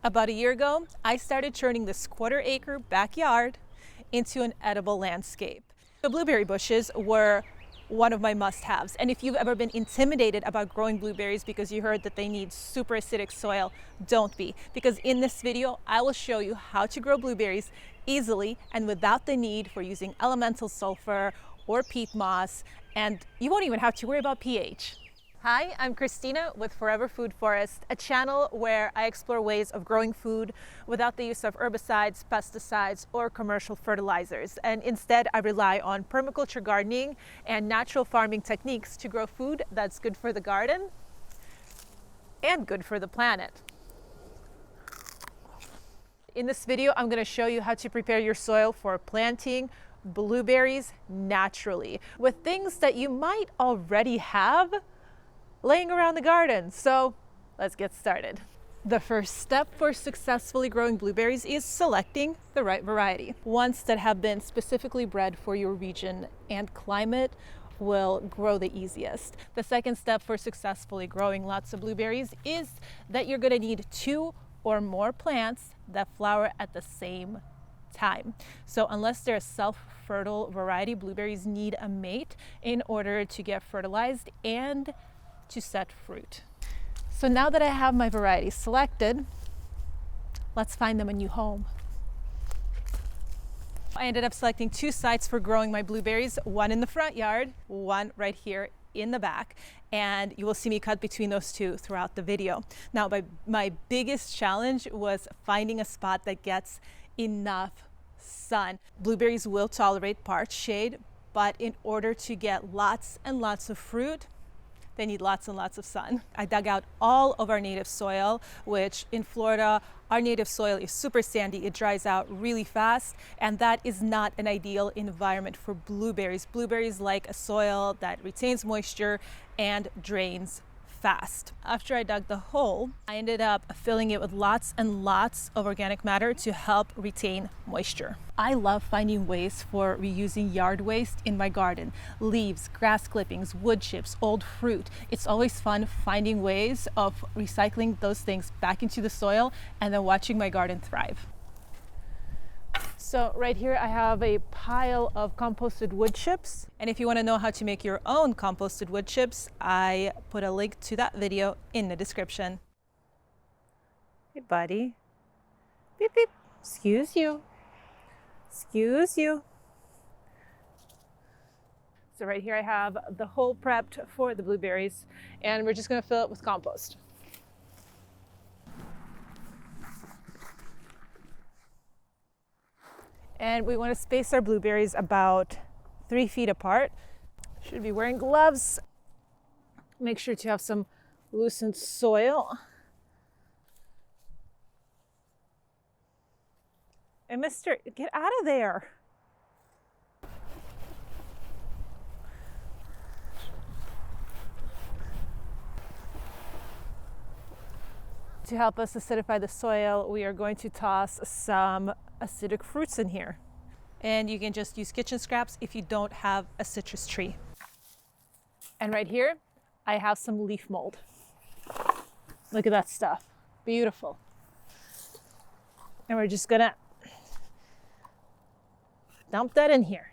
About a year ago, I started turning this quarter-acre backyard into an edible landscape. The blueberry bushes were one of my must-haves. And if you've ever been intimidated about growing blueberries because you heard that they need super acidic soil, don't be. Because in this video, I will show you how to grow blueberries easily and without the need for using elemental sulfur or peat moss. And you won't even have to worry about pH. Hi, I'm Christina with Forever Food Forest, a channel where I explore ways of growing food without the use of herbicides, pesticides, or commercial fertilizers. And instead, I rely on permaculture gardening and natural farming techniques to grow food that's good for the garden and good for the planet. In this video, I'm going to show you how to prepare your soil for planting blueberries naturally with things that you might already have laying around the garden. So let's get started. The first step for successfully growing blueberries is selecting the right variety. Ones that have been specifically bred for your region and climate will grow the easiest. The second step for successfully growing lots of blueberries is that you're going to need 2 or more plants that flower at the same time. So unless they're a self-fertile variety, blueberries need a mate in order to get fertilized and to set fruit. So now that I have my varieties selected, let's find them a new home. I ended up selecting 2 sites for growing my blueberries, one in the front yard, one right here in the back, and you will see me cut between those 2 throughout the video. Now, my biggest challenge was finding a spot that gets enough sun. Blueberries will tolerate parched shade, but in order to get lots and lots of fruit, they need lots and lots of sun. I dug out all of our native soil, which in Florida, our native soil is super sandy. It dries out really fast, and that is not an ideal environment for blueberries. Blueberries like a soil that retains moisture and drains fast. After I dug the hole, I ended up filling it with lots and lots of organic matter to help retain moisture. I love finding ways for reusing yard waste in my garden. Leaves, grass clippings, wood chips, old fruit. It's always fun finding ways of recycling those things back into the soil and then watching my garden thrive. So right here I have a pile of composted wood chips. And if you want to know how to make your own composted wood chips, I put a link to that video in the description. Hey buddy. Beep beep. Excuse you. Excuse you. So right here I have the hole prepped for the blueberries, and we're just going to fill it with compost. And we want to space our blueberries about 3 feet apart. Should be wearing gloves. Make sure to have some loosened soil. And mister, get out of there. To help us acidify the soil, we are going to toss some acidic fruits in here. And you can just use kitchen scraps if you don't have a citrus tree. And right here, I have some leaf mold. Look at that stuff. Beautiful. And we're just gonna dump that in here.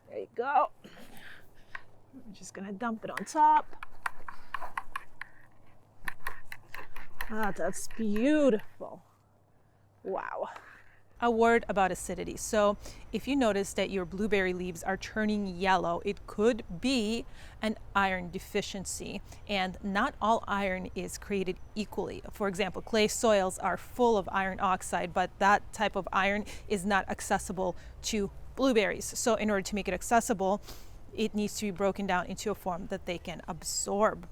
There you go. I'm just gonna dump it on top. Ah, that's beautiful. Wow. A word about acidity. So if you notice that your blueberry leaves are turning yellow, it could be an iron deficiency. And not all iron is created equally. For example, clay soils are full of iron oxide, but that type of iron is not accessible to blueberries. So in order to make it accessible, it needs to be broken down into a form that they can absorb.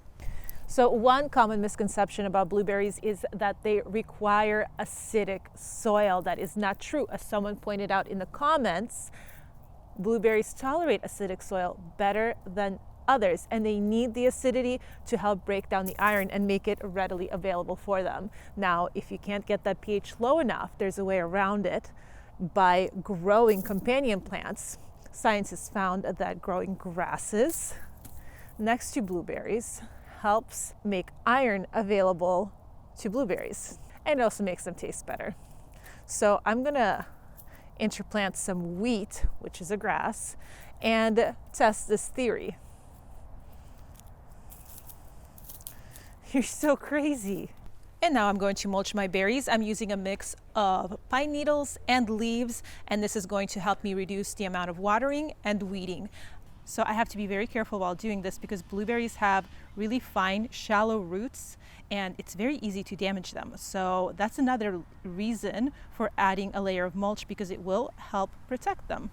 So one common misconception about blueberries is that they require acidic soil. That is not true. As someone pointed out in the comments, blueberries tolerate acidic soil better than others, and they need the acidity to help break down the iron and make it readily available for them. Now, if you can't get that pH low enough, there's a way around it by growing companion plants. Science has found that growing grasses next to blueberries helps make iron available to blueberries, and it also makes them taste better. So I'm gonna interplant some wheat, which is a grass, and test this theory. You're so crazy. And now I'm going to mulch my berries. I'm using a mix of pine needles and leaves, and this is going to help me reduce the amount of watering and weeding. So I have to be very careful while doing this because blueberries have really fine, shallow roots, and it's very easy to damage them. So that's another reason for adding a layer of mulch, because it will help protect them.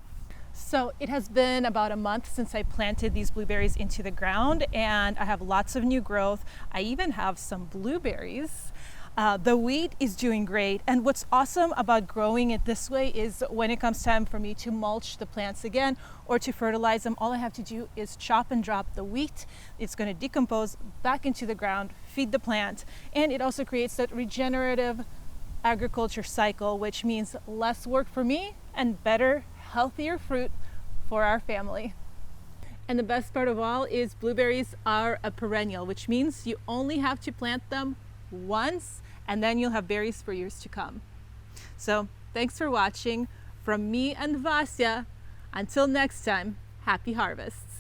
So it has been about a month since I planted these blueberries into the ground, and I have lots of new growth. I even have some blueberries. The wheat is doing great, and what's awesome about growing it this way is when it comes time for me to mulch the plants again or to fertilize them, all I have to do is chop and drop the wheat. It's going to decompose back into the ground, feed the plant, and it also creates that regenerative agriculture cycle, which means less work for me and better, healthier fruit for our family. And the best part of all is blueberries are a perennial, which means you only have to plant them once and then you'll have berries for years to come. So thanks for watching. From me and Vasya, until next time, happy harvests.